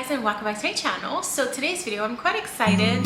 guys, and welcome back to my channel. So today's video, I'm quite excited.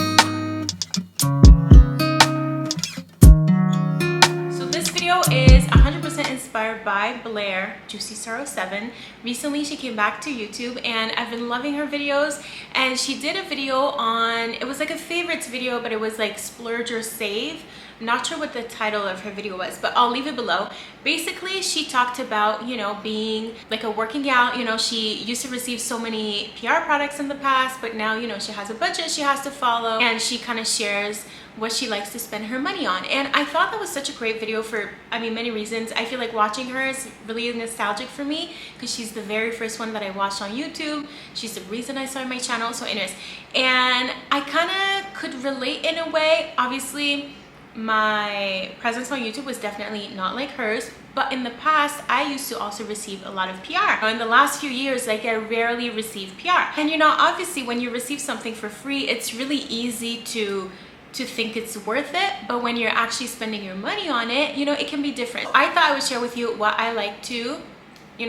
So this video is 100% inspired by Blair, Juicy Star 07. Recently she came back to YouTube and I've been loving her videos, and she did a video on, it was like a favorites video, but it was like Splurge or Save. I'm not sure what the title of her video was, but I'll leave it below. Basically, she talked about, being like a working gal. She used to receive so many PR products in the past, but now, she has a budget she has to follow, and she kind of shares what she likes to spend her money on. And I thought that was such a great video for, many reasons. I feel like watching her is really nostalgic for me because she's the very first one that I watched on YouTube. She's the reason I started my channel. So anyways, and I kind of could relate in a way. Obviously, my presence on YouTube was definitely not like hers, but in the past I used to also receive a lot of PR. In the last few years, I rarely receive PR. And obviously when you receive something for free, it's really easy to think it's worth it, but when you're actually spending your money on it, it can be different. I thought I would share with you what I like to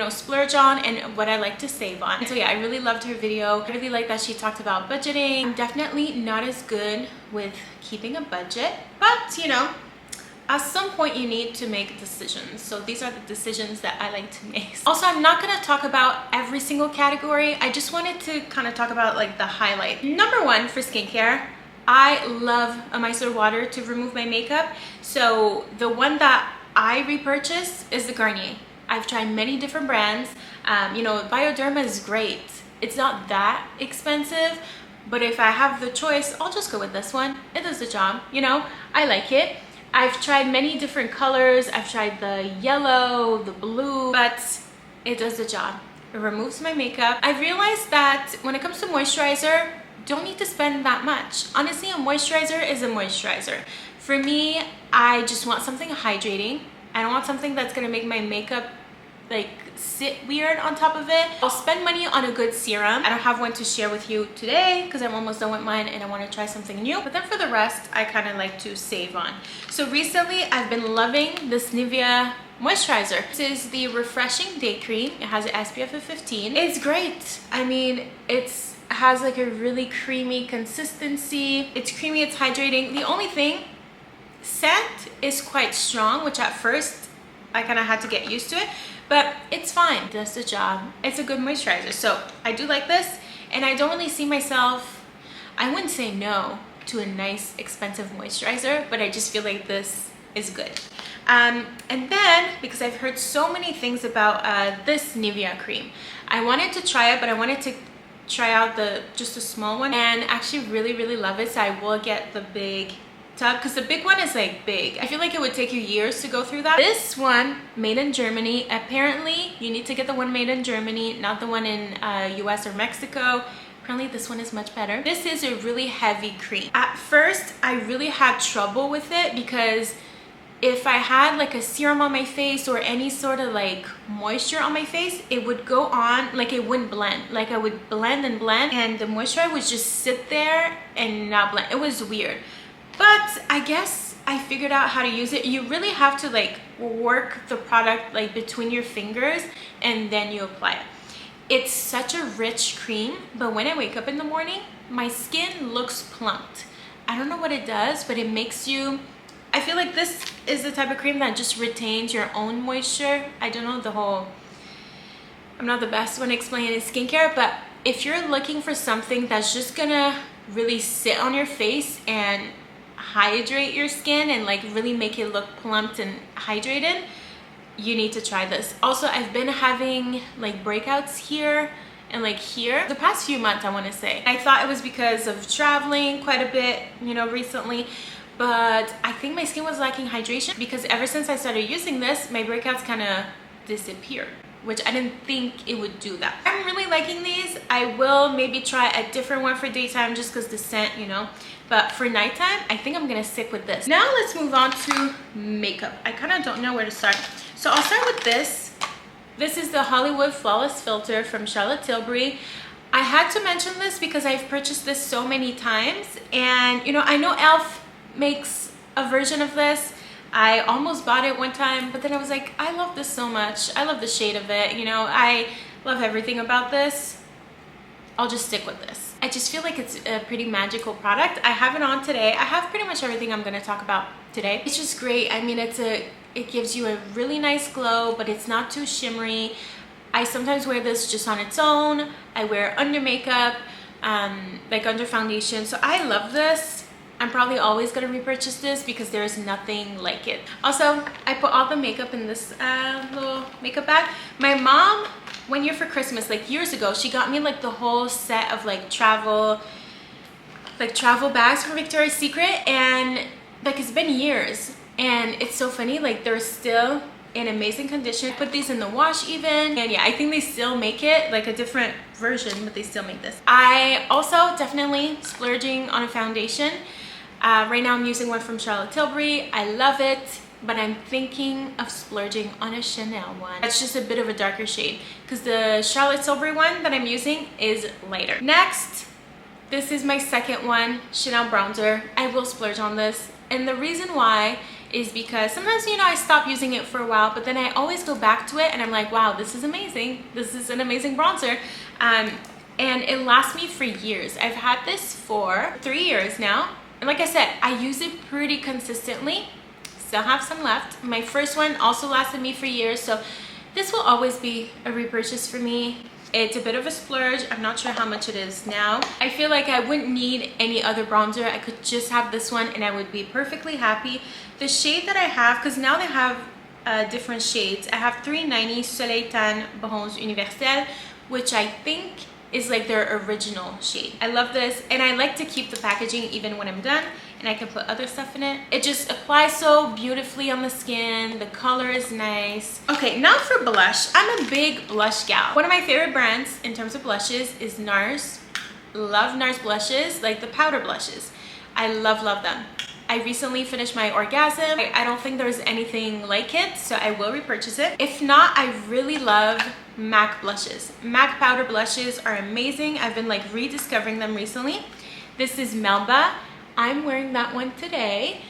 splurge on and what I like to save on. So yeah, I really loved her video. I really like that she talked about budgeting. I'm definitely not as good with keeping a budget, but at some point you need to make decisions. So these are the decisions that I like to make. Also, I'm not gonna talk about every single category. I just wanted to kind of talk about like the highlight. Number one, for skincare, I love a micellar water to remove my makeup. So the one that I repurchase is the Garnier. I've tried many different brands. Bioderma is great. It's not that expensive, but if I have the choice, I'll just go with this one. It does the job, I like it. I've tried many different colors. I've tried the yellow, the blue, but it does the job. It removes my makeup. I realized that when it comes to moisturizer, don't need to spend that much. Honestly, a moisturizer is a moisturizer. For me, I just want something hydrating. I don't want something that's gonna make my makeup like sit weird on top of it. I'll spend money on a good serum. I don't have one to share with you today because I'm almost done with mine and I want to try something new. But then for the rest, I kind of like to save on. So recently, I've been loving this Nivea moisturizer. This is the Refreshing Day Cream. It has an SPF of 15. It's great. It has like a really creamy consistency. It's creamy, it's hydrating. The only thing, scent is quite strong, which at first I kind of had to get used to it, but it's fine. It does the job. It's a good moisturizer. So I do like this, and I don't really see myself, I wouldn't say no to a nice expensive moisturizer, but I just feel like this is good. And then, because I've heard so many things about this Nivea cream, I wanted to try it, but I wanted to try out just a small one, and actually really love it. So I will get the big tub because the big one is like big. I feel like it would take you years to go through that. This one, made in Germany. Apparently you need to get the one made in Germany, not the one in US or Mexico. Apparently this one is much better. This is a really heavy cream. At first I really had trouble with it because if I had like a serum on my face or any sort of like moisture on my face, it would go on, like it wouldn't blend. Like I would blend and the moisture would just sit there and not blend. It was weird. But I guess I figured out how to use it. You really have to like work the product like between your fingers and then you apply it. It's such a rich cream, but when I wake up in the morning, my skin looks plumped. I don't know what it does, but it makes you, I feel like this is the type of cream that just retains your own moisture. I don't know I'm not the best when explaining skincare, but if you're looking for something that's just gonna really sit on your face and hydrate your skin and like really make it look plumped and hydrated, you need to try this. Also, I've been having like breakouts here and like here the past few months, I want to say. I thought it was because of traveling quite a bit recently, but I think my skin was lacking hydration because ever since I started using this, my breakouts kind of disappeared, which I didn't think it would do that. I'm really liking these. I will maybe try a different one for daytime just because the scent, but for nighttime, I think I'm gonna stick with this. Now let's move on to makeup. I kind of don't know where to start. So I'll start with this. This is the Hollywood Flawless Filter from Charlotte Tilbury. I had to mention this because I've purchased this so many times, and I know e.l.f. makes a version of this. I almost bought it one time, but then I was like, I love this so much. I love the shade of it. I love everything about this. I'll just stick with this. I just feel like it's a pretty magical product. I have it on today. I have pretty much everything I'm gonna talk about today. It's just great. I mean, it gives you a really nice glow, but it's not too shimmery. I sometimes wear this just on its own. I wear it under makeup, like under foundation. So I love this. I'm probably always gonna repurchase this because there is nothing like it. Also, I put all the makeup in this little makeup bag. My mom, one year for Christmas, like years ago, she got me like the whole set of like travel bags from Victoria's Secret, and like it's been years, and it's so funny, like they're still in amazing condition. Put these in the wash even, and yeah, I think they still make it, like a different version, but they still make this. I also definitely splurging on a foundation. Right now I'm using one from Tilbury. I love it, but I'm thinking of splurging on a Chanel one. It's just a bit of a darker shade because the Charlotte Tilbury one that I'm using is lighter. Next, this is my second one, Chanel bronzer. I will splurge on this, and the reason why is because sometimes, you know, I stop using it for a while, but then I always go back to it and I'm like, wow, this is amazing. This is an amazing bronzer. And it lasts me for years. I've had this for 3 years now. And like I said, I use it pretty consistently. Still have some left. My first one also lasted me for years, so this will always be a repurchase for me. It's a bit of a splurge. I'm not sure how much it is now. I feel like I wouldn't need any other bronzer. I could just have this one and I would be perfectly happy. The shade that I have, because now they have different shades. I have 390 Soleil Tan Bronze Universel, which I think is like their original shade. I love this, and I like to keep the packaging even when I'm done, and I can put other stuff in it. It just applies so beautifully on the skin. The color is nice. Okay, now for blush. I'm a big blush gal. One of my favorite brands in terms of blushes is Nars. Love Nars blushes, like the powder blushes. I love them. I recently finished my Orgasm. I don't think there's anything like it, so I will repurchase it. If not, I really love MAC blushes. MAC powder blushes are amazing. I've been like rediscovering them recently. This is Melba. I'm wearing that one today.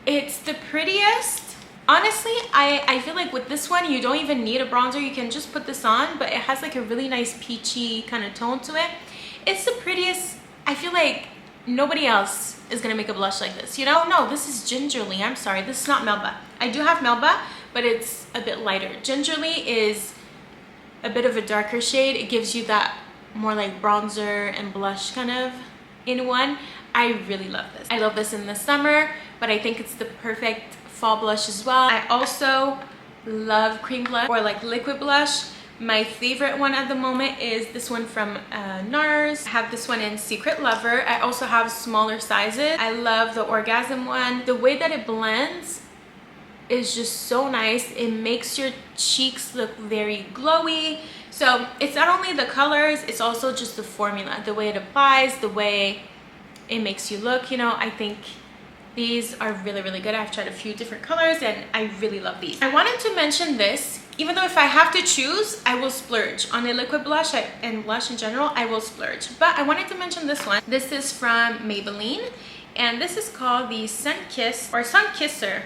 It's the prettiest. Honestly, I feel like with this one, you don't even need a bronzer. You can just put this on, but it has like a really nice peachy kind of tone to it. It's the prettiest. I feel like nobody else is gonna make a blush like this, you know? No, this is Gingerly. I'm sorry, this is not Melba. I do have Melba, but it's a bit lighter. Gingerly is a bit of a darker shade. It gives you that more like bronzer and blush kind of in one. I really love this. I love this in the summer, but I think it's the perfect fall blush as well. I also love cream blush or like liquid blush. My favorite one at the moment is this one from Nars. I have this one in Secret Lover. I also have smaller sizes. I love the Orgasm one. The way that it blends is just so nice. It makes your cheeks look very glowy. So it's not only the colors, it's also just the formula, the way it applies, the way it makes you look. You know, I think these are really, really good. I've tried a few different colors and I really love these. I wanted to mention this. Even though if I have to choose, I will splurge. On a liquid blush and blush in general, I will splurge. But I wanted to mention this one. This is from Maybelline, and this is called the Sun Kisser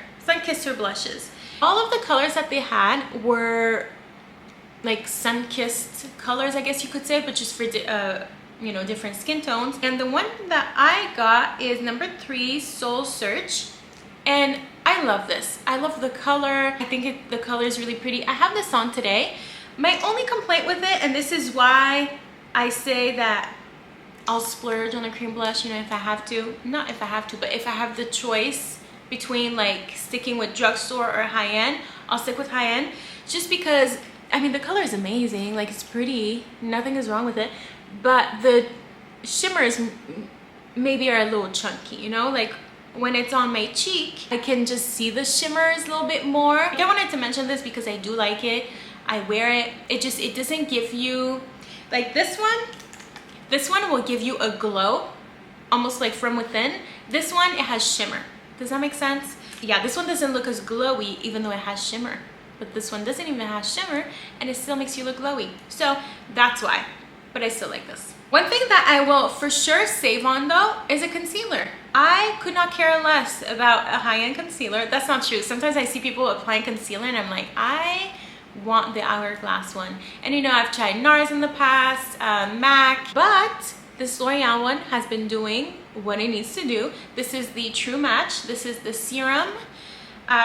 blushes. All of the colors that they had were like sun-kissed colors, I guess you could say, but just for you know, different skin tones. And the one that I got is number 3, Soul Search. And I love this. I love the color. I think the color is really pretty. I have this on today. My only complaint with it, and this is why I say that I'll splurge on a cream blush, you know, if I have to. Not if I have to, but if I have the choice between like sticking with drugstore or high-end, I'll stick with high-end. Just because, I mean, the color is amazing. Like, it's pretty. Nothing is wrong with it. But the shimmers maybe are a little chunky, you know? Like, when it's on my cheek, I can just see the shimmers a little bit more. I wanted to mention this because I do like it. I wear it. It doesn't give you, like this one will give you a glow, almost like from within. This one, it has shimmer. Does that make sense? Yeah, this one doesn't look as glowy even though it has shimmer. But this one doesn't even have shimmer and it still makes you look glowy. So that's why, but I still like this. One thing that I will for sure save on though is a concealer. I could not care less about a high-end concealer. That's not true. Sometimes I see people applying concealer and I'm like, I want the hourglass one. And you know, I've tried Nars in the past, MAC, but this L'Oreal one has been doing what it needs to do. This is the True Match. This is the Serum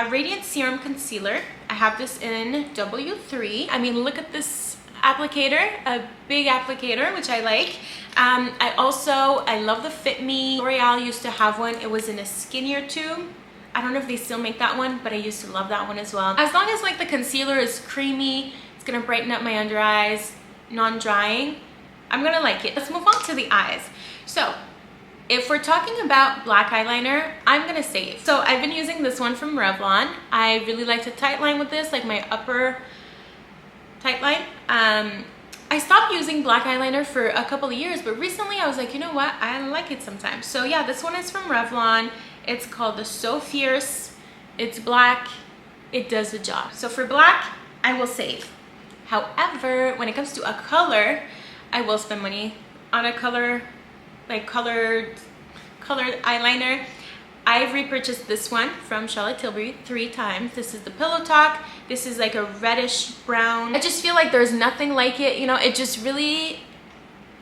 Radiant Serum Concealer. I have this in W3. I mean, look at this applicator, a big applicator, which I like. I love the Fit Me. L'Oreal used to have one. It was in a skinnier tube. I don't know if they still make that one, but I used to love that one as well. As long as like the concealer is creamy, it's gonna brighten up my under eyes, non-drying, I'm gonna like it. Let's move on to the eyes. So if we're talking about black eyeliner, I'm gonna save. So I've been using this one from Revlon. I really like to tight line with this, like my upper tight line. I stopped using black eyeliner for a couple of years, but recently I was like, you know what? I like it sometimes. So yeah, this one is from Revlon. It's called the So Fierce. It's black. It does the job. So for black, I will save. However, when it comes to a color, I will spend money on a color, like colored eyeliner. I've repurchased this one from Charlotte Tilbury 3 times. This is the Pillow Talk. This is like a reddish brown. I just feel like there's nothing like it. You know, it just really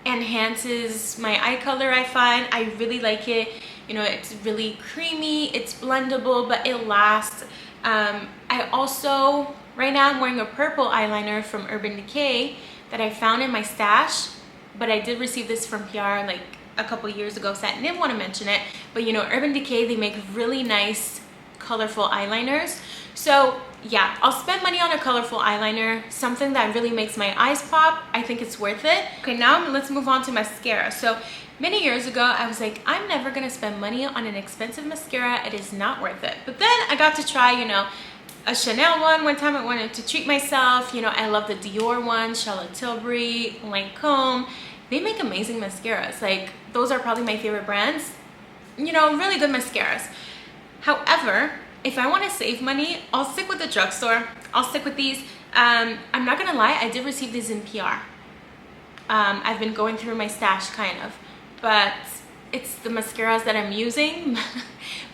enhances my eye color, I find. I really like it. You know, it's really creamy, it's blendable, but it lasts. I also, right now I'm wearing a purple eyeliner from Urban Decay that I found in my stash, but I did receive this from PR like a couple years ago, so I didn't want to mention it. But you know, Urban Decay, they make really nice colorful eyeliners. So yeah, I'll spend money on a colorful eyeliner, something that really makes my eyes pop. I think it's worth it. Okay, now let's move on to mascara. So many years ago, I was like, I'm never gonna spend money on an expensive mascara. It is not worth it. But then I got to try, you know, a Chanel one time. I wanted to treat myself. You know, I love the Dior one, Charlotte Tilbury, Lancome. They make amazing mascaras. Like, those are probably my favorite brands. You know, really good mascaras. However, if I want to save money, I'll stick with the drugstore. I'll stick with these. I'm not gonna lie, I did receive these in PR. I've been going through my stash kind of, but it's the mascaras that I'm using.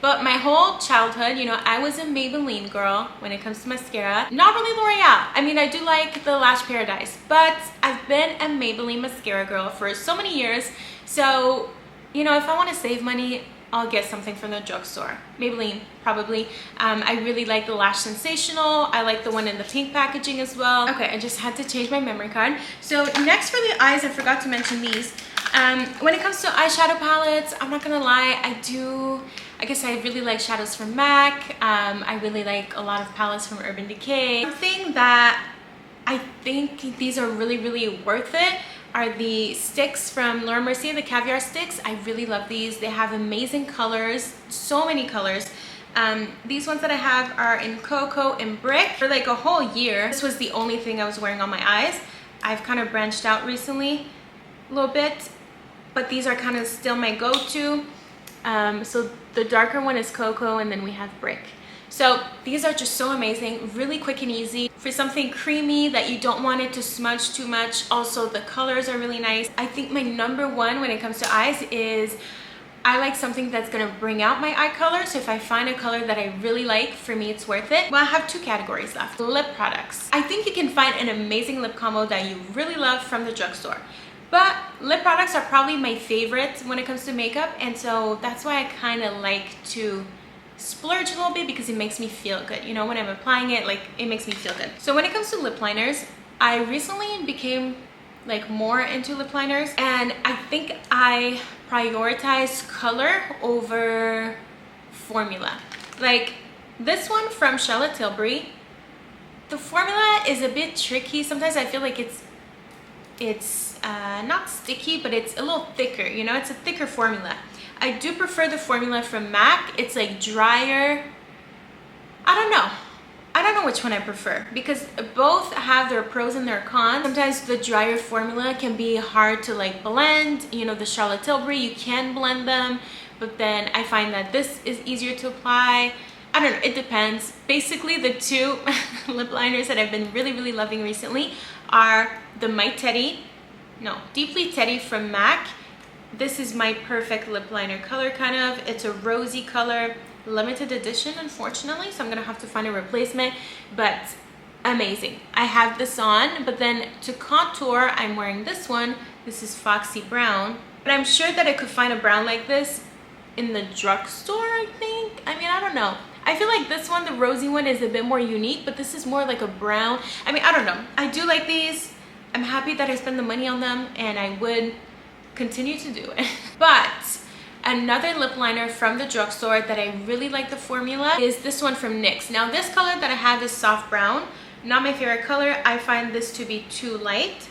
But my whole childhood, you know, I was a Maybelline girl when it comes to mascara. Not really L'Oreal. I mean, I do like the Lash Paradise, but I've been a Maybelline mascara girl for so many years. So, you know, if I want to save money, I'll get something from the drugstore. Maybelline, probably. I really like the Lash Sensational. I like the one in the pink packaging as well. Okay, I just had to change my memory card. So next for the eyes, I forgot to mention these. When it comes to eyeshadow palettes, I'm not gonna lie, I guess I really like shadows from MAC. I really like a lot of palettes from Urban Decay. Something that I think these are really, really worth it are the sticks from Laura Mercier, the caviar sticks. I really love these. They have amazing colors, so many colors. These ones that I have are in cocoa and brick. For like a whole year, this was the only thing I was wearing on my eyes. I've kind of branched out recently a little bit, but these are kind of still my go-to. So the darker one is cocoa, and then we have brick. So these are just so amazing, really quick and easy. For something creamy that you don't want it to smudge too much. Also, the colors are really nice. I think my number one when it comes to eyes is I like something that's gonna bring out my eye color. So if I find a color that I really like, for me it's worth it. Well, I have 2 categories left. Lip products. I think you can find an amazing lip combo that you really love from the drugstore. But lip products are probably my favorite when it comes to makeup, and so that's why I kind of like to splurge a little bit, because it makes me feel good. You know, when I'm applying it, like, it makes me feel good. So when it comes to lip liners, I recently became like more into lip liners, and I think I prioritize color over formula. Like this one from Charlotte Tilbury, the formula is a bit tricky. Sometimes I feel like it's not sticky, but it's a little thicker, you know, it's a thicker formula. I do prefer the formula from MAC. It's like drier. I don't know which one I prefer, because both have their pros and their cons. Sometimes the drier formula can be hard to like blend. You know, the Charlotte Tilbury, you can blend them, but then I find that this is easier to apply. I don't know, it depends. Basically, the 2 lip liners that I've been really, really loving recently are the Deeply Teddy from MAC. This is my perfect lip liner color, kind of. It's a rosy color, limited edition, unfortunately, so I'm gonna have to find a replacement. But amazing. I have this on, but then to contour, I'm wearing this one. This is Foxy Brown, but I'm sure that I could find a brown like this in the drugstore, I think. I mean, I don't know. I feel like this one, the rosy one, is a bit more unique, but this is more like a brown. I mean, I don't know. I do like these. I'm happy that I spent the money on them, and I would continue to do it. But another lip liner from the drugstore that I really like the formula is this one from NYX. Now, this color that I have is soft brown. Not my favorite color. I find this to be too light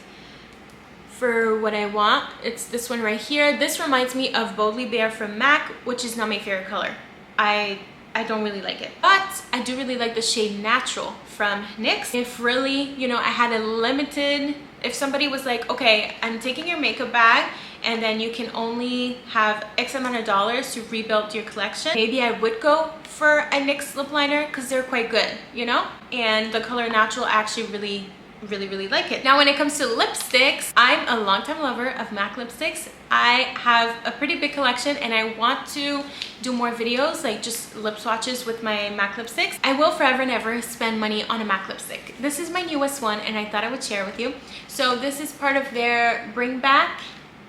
for what I want. It's this one right here. This reminds me of Boldly Bare from MAC, which is not my favorite color. I don't really like it, but I do really like the shade Natural from NYX. If really, you know, I had a limited, if somebody was like, okay, I'm taking your makeup bag and then you can only have X amount of dollars to rebuild your collection, maybe I would go for a NYX lip liner because they're quite good, you know? And the color Natural, I actually really like it. Now, when it comes to lipsticks, I'm a longtime lover of MAC lipsticks. I have a pretty big collection and I want to do more videos, like just lip swatches with my MAC lipsticks. I will forever and ever spend money on a MAC lipstick. This is my newest one and I thought I would share with you. So this is part of their bring back,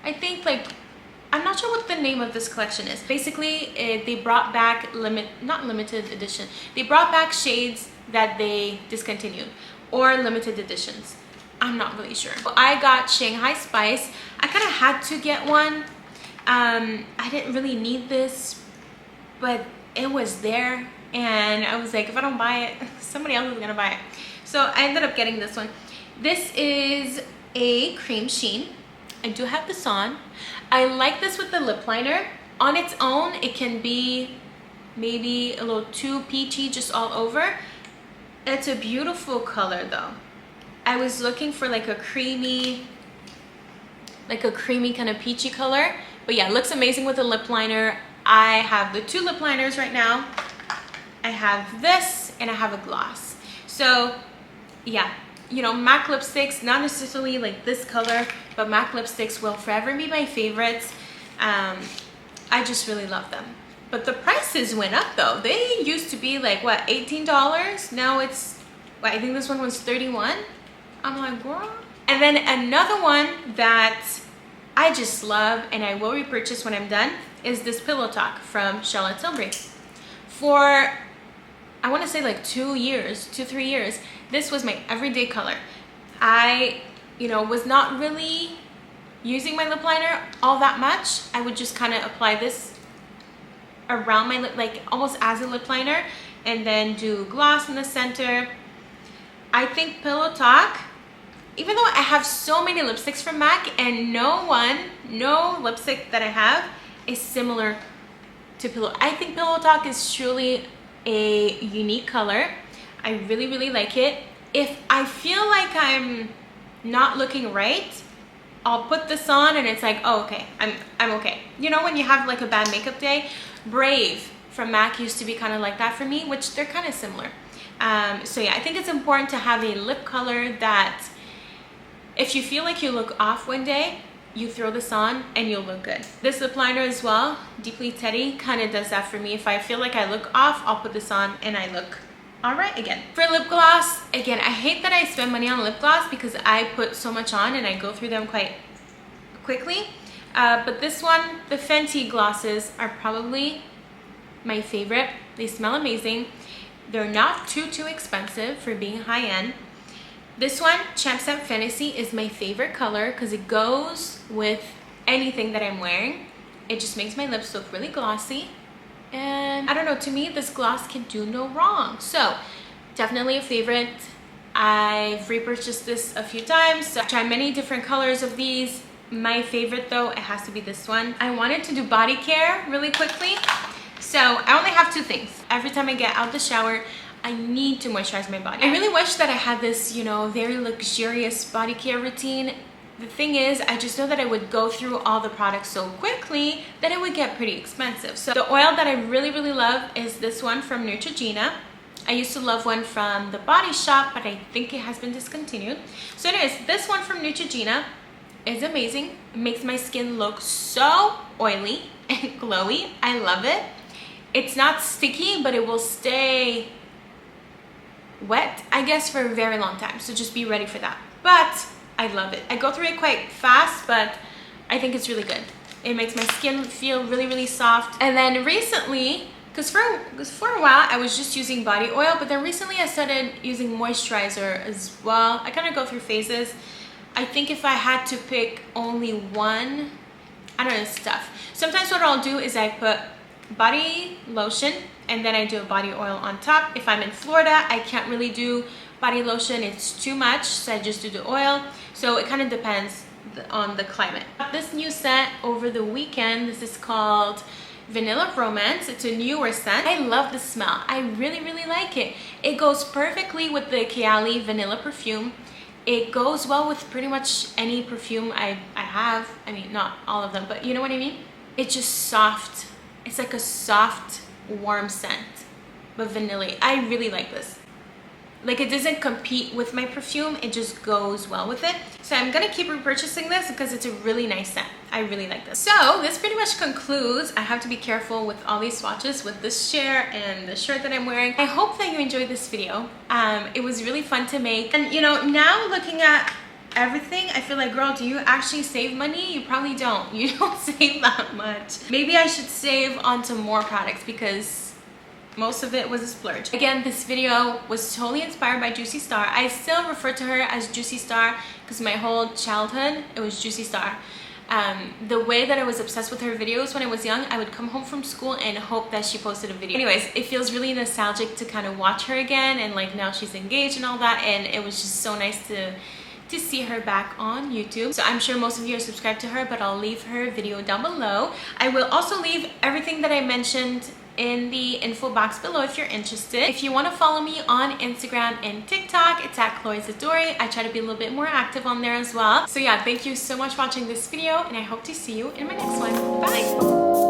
I think, like, I'm not sure what the name of this collection is. Basically, they brought back not limited edition. They brought back shades that they discontinued, or limited editions. I'm not really sure. I got Shanghai Spice. I kind of had to get one. I didn't really need this, but it was there. And I was like, if I don't buy it, somebody else is gonna buy it. So I ended up getting this one. This is a cream sheen. I do have this on. I like this with the lip liner. On its own, it can be maybe a little too peachy just all over. It's a beautiful color though. I was looking for like a creamy kind of peachy color. But yeah, it looks amazing with a lip liner. I have the two lip liners right now. I have this and I have a gloss. So yeah, you know, MAC lipsticks, not necessarily like this color, but MAC lipsticks will forever be my favorites. I just really love them. But the prices went up though. They used to be like, what, $18? Now it's, well, I think this one was $31. I'm like, girl. And then another one that I just love and I will repurchase when I'm done is this Pillow Talk from Charlotte Tilbury. For, I want to say like 3 years, this was my everyday color. I, you know, was not really using my lip liner all that much. I would just kind of apply this around my lip, like almost as a lip liner, and then do gloss in the center. I think Pillow Talk, even though I have so many lipsticks from MAC and no lipstick that I have is similar to Pillow. I think Pillow Talk is truly a unique color. I really like it. If I feel like I'm not looking right, I'll put this on and it's like, oh, okay, I'm okay. You know, when you have like a bad makeup day, Brave from MAC used to be kind of like that for me, which they're kind of similar. So yeah, I think it's important to have a lip color that if you feel like you look off one day, you throw this on and you'll look good. This lip liner as well, Deeply Teddy, kind of does that for me. If I feel like I look off, I'll put this on and I look all right again. For lip gloss, again, I hate that I spend money on lip gloss because I put so much on and I go through them quite quickly. But this one, the Fenty glosses are probably my favorite. They smell amazing. They're not too expensive for being high-end. This one, Champ Stamp Fantasy, is my favorite color because it goes with anything that I'm wearing. It just makes my lips look really glossy. And I don't know, to me, this gloss can do no wrong. So definitely a favorite. I've repurchased this a few times. So I've tried many different colors of these. My favorite though, it has to be this one. I wanted to do body care really quickly. So I only have 2 things. Every time I get out the shower, I need to moisturize my body. I really wish that I had this, you know, very luxurious body care routine. The thing is, I just know that I would go through all the products so quickly that it would get pretty expensive. So the oil that I really love is this one from Neutrogena. I used to love one from The Body Shop, but I think it has been discontinued. So anyways, this one from Neutrogena is amazing. It makes my skin look so oily and glowy. I love it. It's not sticky, but it will stay wet, I guess, for a very long time. So just be ready for that. But I love it. I go through it quite fast, but I think it's really good. It makes my skin feel really, really soft. And then recently, because for a while I was just using body oil, but then recently I started using moisturizer as well. I kind of go through phases. I think if I had to pick only one, I don't know, stuff. Sometimes what I'll do is I put body lotion and then I do a body oil on top. If I'm in Florida, I can't really do body lotion, it's too much, so I just do the oil. So it kind of depends on the climate. This new scent over the weekend, this is called Vanilla Romance. It's a newer scent. I love the smell. I really, really like it. It goes perfectly with the Kayali vanilla perfume. It goes well with pretty much any perfume I have. I mean, not all of them, but you know what I mean? It's just soft. It's like a soft, warm scent, but vanilla. I really like this. Like, it doesn't compete with my perfume, it just goes well with it. So I'm gonna keep repurchasing this because it's a really nice scent. I really like this. So this pretty much concludes. I have to be careful with all these swatches with this chair and the shirt that I'm wearing. I hope that you enjoyed this video. It was really fun to make. And you know, now looking at everything, I feel like, girl, do you actually save money? You probably don't. You don't save that much. Maybe I should save onto more products because most of it was a splurge. Again, this video was totally inspired by Juicy Star. I still refer to her as Juicy Star because my whole childhood, it was Juicy Star. The way that I was obsessed with her videos when I was young, I would come home from school and hope that she posted a video. Anyways, it feels really nostalgic to kind of watch her again, and like now she's engaged and all that, and it was just so nice to see her back on YouTube. So I'm sure most of you are subscribed to her, but I'll leave her video down below. I will also leave everything that I mentioned in the info box below if you're interested. If you want to follow me on Instagram and TikTok, it's at Chloe Zadori. I try to be a little bit more active on there as well. So yeah, thank you so much for watching this video, and I hope to see you in my next one. Bye!